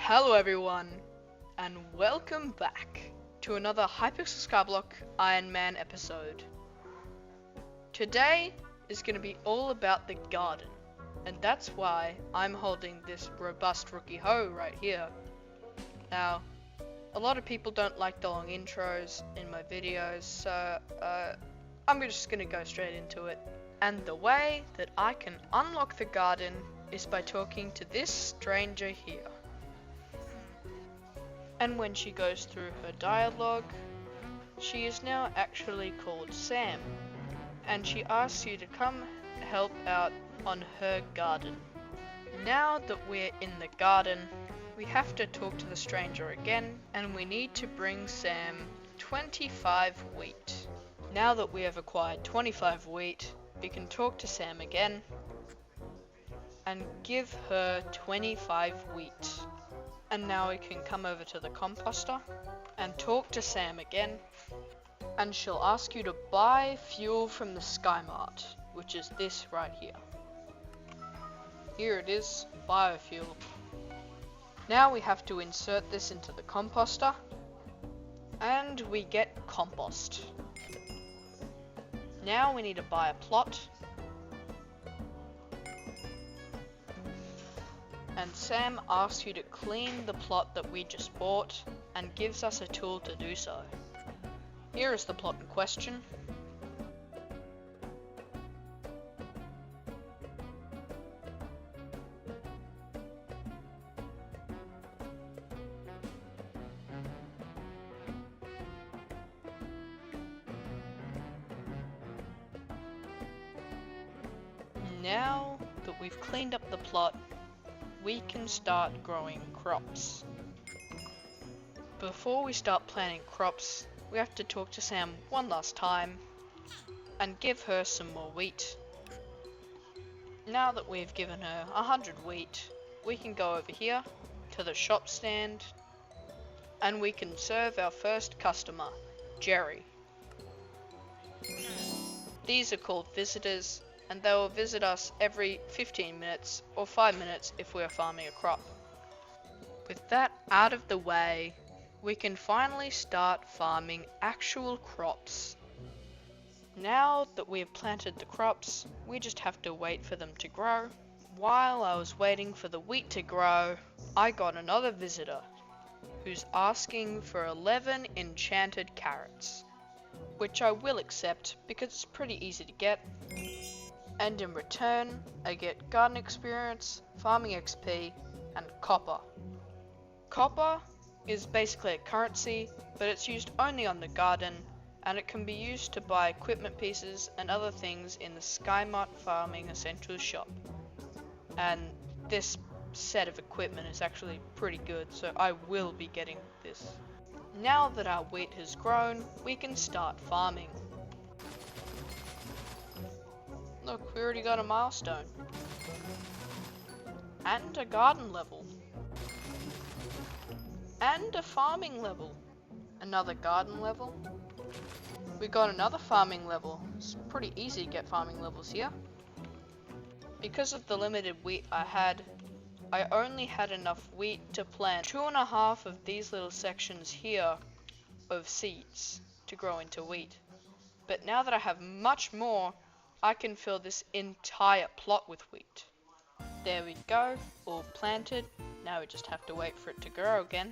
Hello everyone, and welcome back to another Hypixel Skyblock Ironman episode. Today is going to be all about the garden, and that's why I'm holding this robust rookie hoe right here. Now, a lot of people don't like the long intros in my videos, so I'm just going to go straight into it. And the way that I can unlock the garden is by talking to this stranger here. And when she goes through her dialogue, she is now actually called Sam, and she asks you to come help out on her garden. Now that we're in the garden, we have to talk to the stranger again, and we need to bring Sam 25 wheat. Now that we have acquired 25 wheat, we can talk to Sam again and give her 25 wheat. And now we can come over to the composter and talk to Sam again, and she'll ask you to buy fuel from the Sky Mart, which is this right here. Here it is, biofuel. Now we have to insert this into the composter, and we get compost. Now we need to buy a plot, and Sam asks you to clean the plot that we just bought and gives us a tool to do so. Here is the plot in question. Now that we've cleaned up the plot, we can start growing crops. Before we start planting crops, we have to talk to Sam one last time and give her some more wheat. Now that we've given her 100 wheat, we can go over here to the shop stand and we can serve our first customer, Jerry. These are called visitors, and they will visit us every 15 minutes or 5 minutes if we are farming a crop. With that out of the way, we can finally start farming actual crops. Now that we have planted the crops, we just have to wait for them to grow. While I was waiting for the wheat to grow, I got another visitor who's asking for 11 enchanted carrots, which I will accept because it's pretty easy to get. And in return, I get garden experience, farming XP, and copper. Copper is basically a currency, but it's used only on the garden, and it can be used to buy equipment pieces and other things in the Sky Mart Farming Essentials shop. And this set of equipment is actually pretty good, so I will be getting this. Now that our wheat has grown, we can start farming. Look, we already got a milestone. And a garden level. And a farming level. Another garden level. We got another farming level. It's pretty easy to get farming levels here. Because of the limited wheat I had, I only had enough wheat to plant 2.5 of these little sections here of seeds to grow into wheat. But now that I have much more, I can fill this entire plot with wheat. There we go, all planted. Now we just have to wait for it to grow again.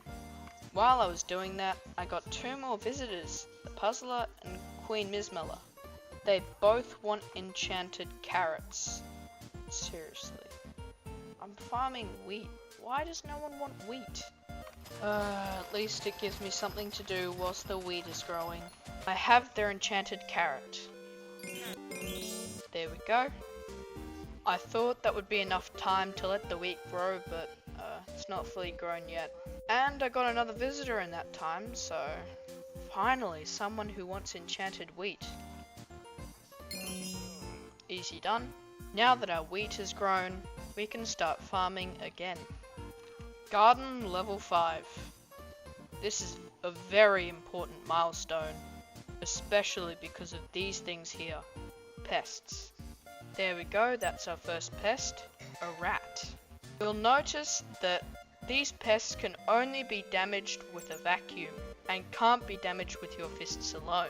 While I was doing that, I got 2 more visitors, the Puzzler and Queen Mizmela. They both want enchanted carrots. Seriously. I'm farming wheat. Why does no one want wheat? At least it gives me something to do whilst the wheat is growing. I have their enchanted carrot. There we go. I thought that would be enough time to let the wheat grow, but it's not fully grown yet. And I got another visitor in that time, so finally someone who wants enchanted wheat. Easy done. Now that our wheat has grown, we can start farming again. Garden level 5. This is a very important milestone, especially because of these things here. Pests. There we go, that's our first pest, a rat. You'll notice that These pests can only be damaged with a vacuum and can't be damaged with your fists alone.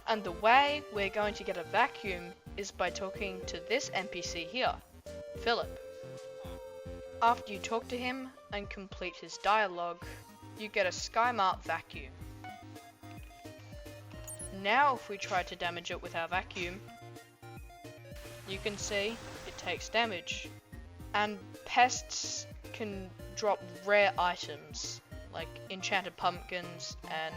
And the way we're going to get a vacuum is by talking to this NPC here, Philip. After you talk to him and complete his dialogue, you get a Skymart vacuum. Now if we try to damage it with our vacuum, you can see it takes damage. And pests can drop rare items like enchanted pumpkins and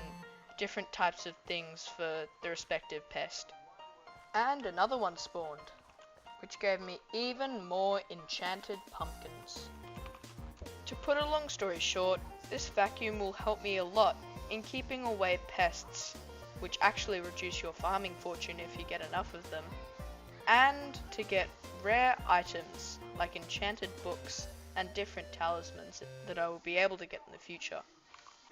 different types of things for the respective pest. And another one spawned, which gave me even more enchanted pumpkins. To put a long story short, this vacuum will help me a lot in keeping away pests, which actually reduce your farming fortune if you get enough of them, and to get rare items like enchanted books and different talismans that I will be able to get in the future.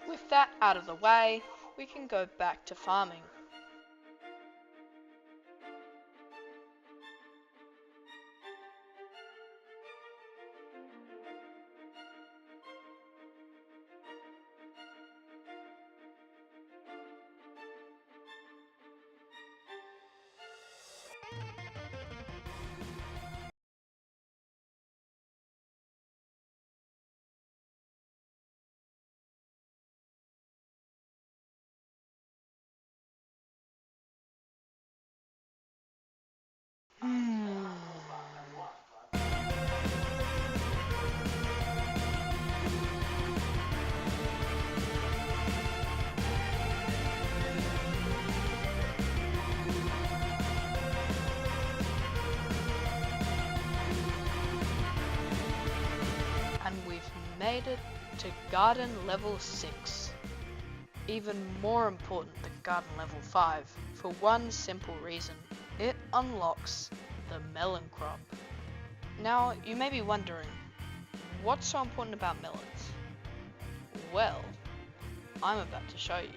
With that out of the way, we can go back to farming. And we've made it to garden level 6. Even more important than garden level 5, for one simple reason. It unlocks the melon crop. Now, you may be wondering, what's so important about melons? Well, I'm about to show you.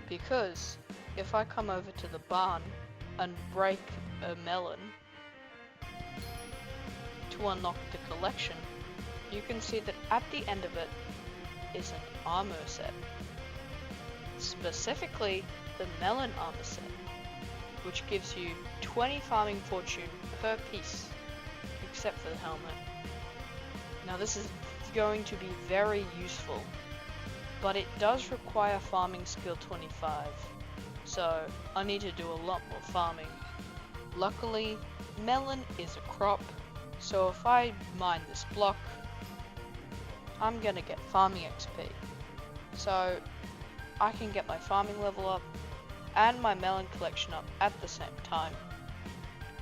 Because if I come over to the barn and break a melon to unlock the collection, you can see that at the end of it is an armor set. Specifically, the melon armor set, which gives you 20 farming fortune per piece, except for the helmet. Now this is going to be very useful, but it does require farming skill 25, so I need to do a lot more farming. Luckily, melon is a crop, so if I mine this block, I'm gonna get farming XP. So I can get my farming level up and my melon collection up at the same time.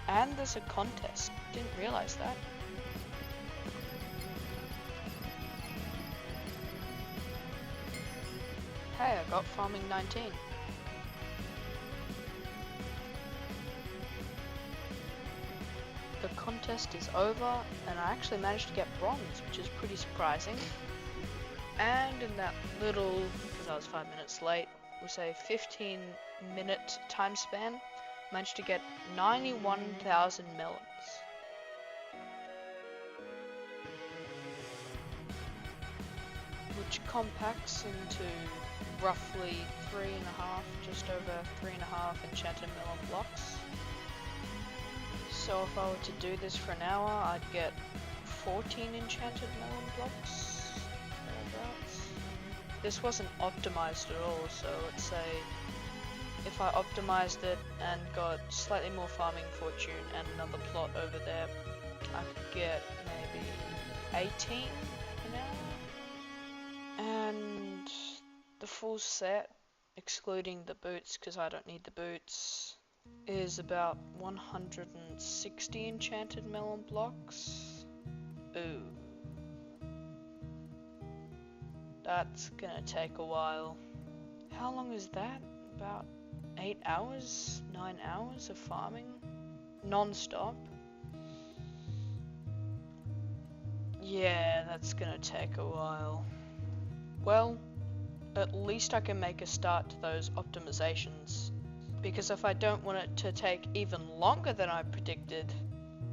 And there's a contest, didn't realize that. Hey, I got farming 19. The contest is over and I actually managed to get bronze, which is pretty surprising. And in that little, because I was 5 minutes late, we'll say 15-minute time span, managed to get 91,000 melons. Which compacts into roughly 3.5, just over 3.5 enchanted melon blocks. So if I were to do this for an hour, I'd get 14 enchanted melon blocks, thereabouts. This wasn't optimized at all, so let's say if I optimized it and got slightly more farming fortune and another plot over there, I could get maybe 18 an hour. And the full set, excluding the boots because I don't need the boots, is about 160 enchanted melon blocks. Ooh. That's gonna take a while. How long is that? About 8 hours? 9 hours of farming? Non-stop? Yeah, that's gonna take a while. Well, at least I can make a start to those optimizations. Because if I don't want it to take even longer than I predicted,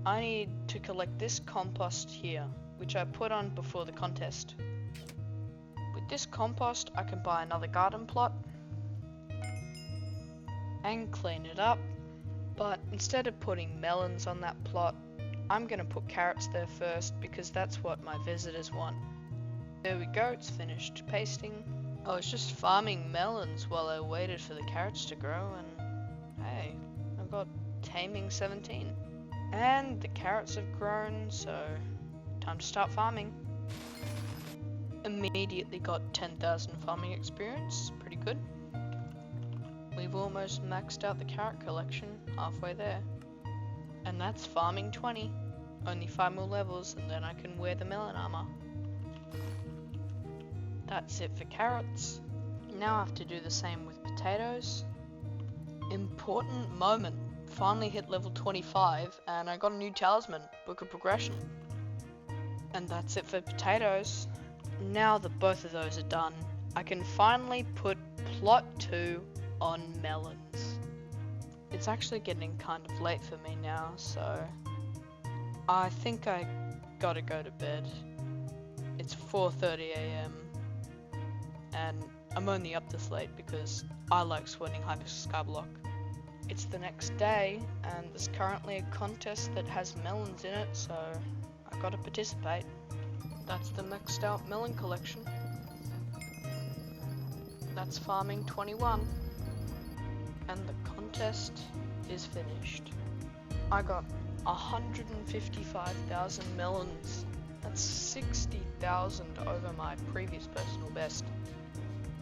I need to collect this compost here, which I put on before the contest. this compost, I can buy another garden plot and clean it up. But instead of putting melons on that plot, I'm gonna put carrots there first because that's what my visitors want. There we go, it's finished pasting. I was just farming melons while I waited for the carrots to grow, and hey, I got taming 17. And the carrots have grown, so time to start farming. Immediately got 10,000 farming experience, pretty good. We've almost maxed out the carrot collection, halfway there. And that's farming 20. Only 5 more levels and then I can wear the melon armor. That's it for carrots. Now I have to do the same with potatoes. Important moment. Finally hit level 25 and I got a new talisman, Book of Progression. And that's it for potatoes. Now that both of those are done, I can finally put plot 2 on melons. It's actually getting kind of late for me now, so I think I gotta go to bed. It's 4:30 AM and I'm only up this late because I like sweating Hypixel Skyblock. It's the next day and there's currently a contest that has melons in it, so I gotta participate. That's the maxed out melon collection. That's farming 21. And the contest is finished. I got 155,000 melons. That's 60,000 over my previous personal best.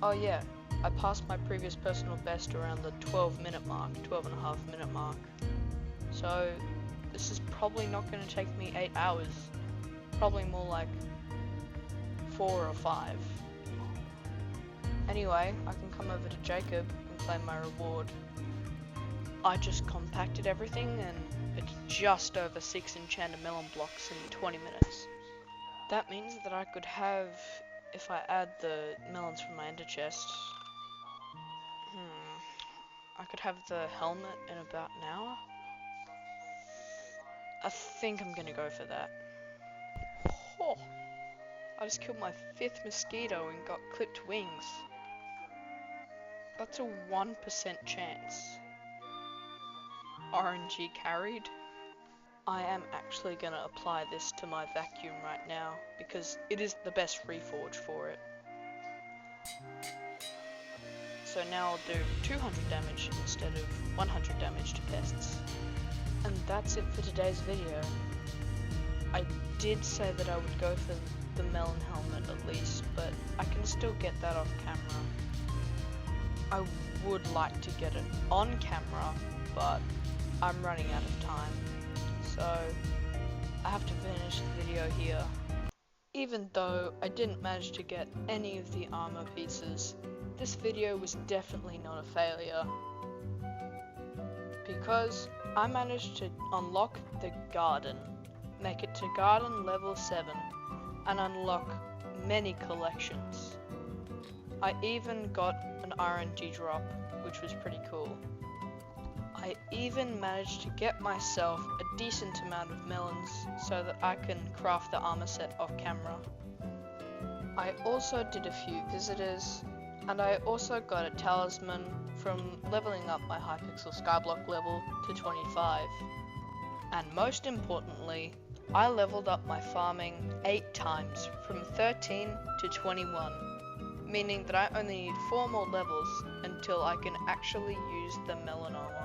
Oh yeah, I passed my previous personal best around the 12-minute mark, 12.5-minute mark. So this is probably not going to take me 8 hours. Probably more like 4 or 5. Anyway, I can come over to Jacob and claim my reward. I just compacted everything and it's just over 6 enchanted melon blocks in 20 minutes. That means that I could have, if I add the melons from my ender chest, I could have the helmet in about an hour. I think I'm gonna go for that. Oh, I just killed my 5th mosquito and got clipped wings. That's a 1% chance. RNG carried. I am actually gonna apply this to my vacuum right now because it is the best reforge for it. So now I'll do 200 damage instead of 100 damage to pests. And that's it for today's video. I did say that I would go for the melon helmet at least, but I can still get that off camera. I would like to get it on camera, but I'm running out of time, so I have to finish the video here. Even though I didn't manage to get any of the armor pieces, this video was definitely not a failure, because I managed to unlock the garden, make it to garden level 7, and unlock many collections. I even got an RNG drop, which was pretty cool. I even managed to get myself a decent amount of melons so that I can craft the armor set off camera. I also did a few visitors, and I also got a talisman from leveling up my Hypixel Skyblock level to 25. And most importantly, I leveled up my farming 8 times from 13 to 21. Meaning that I only need 4 more levels until I can actually use the melon armor.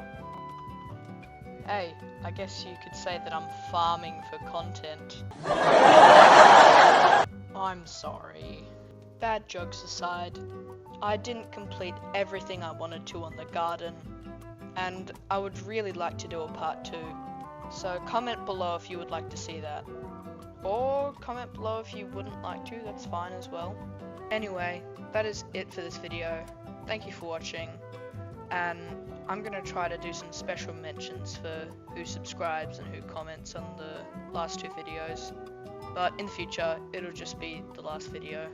Hey, I guess you could say that I'm farming for content. I'm sorry. Bad jokes aside, I didn't complete everything I wanted to on the garden, and I would really like to do a part 2. So comment below if you would like to see that. Or comment below if you wouldn't like to, that's fine as well. Anyway, that is it for this video. Thank you for watching, and I'm gonna try to do some special mentions for who subscribes and who comments on the last 2 videos, but in the future it'll just be the last video.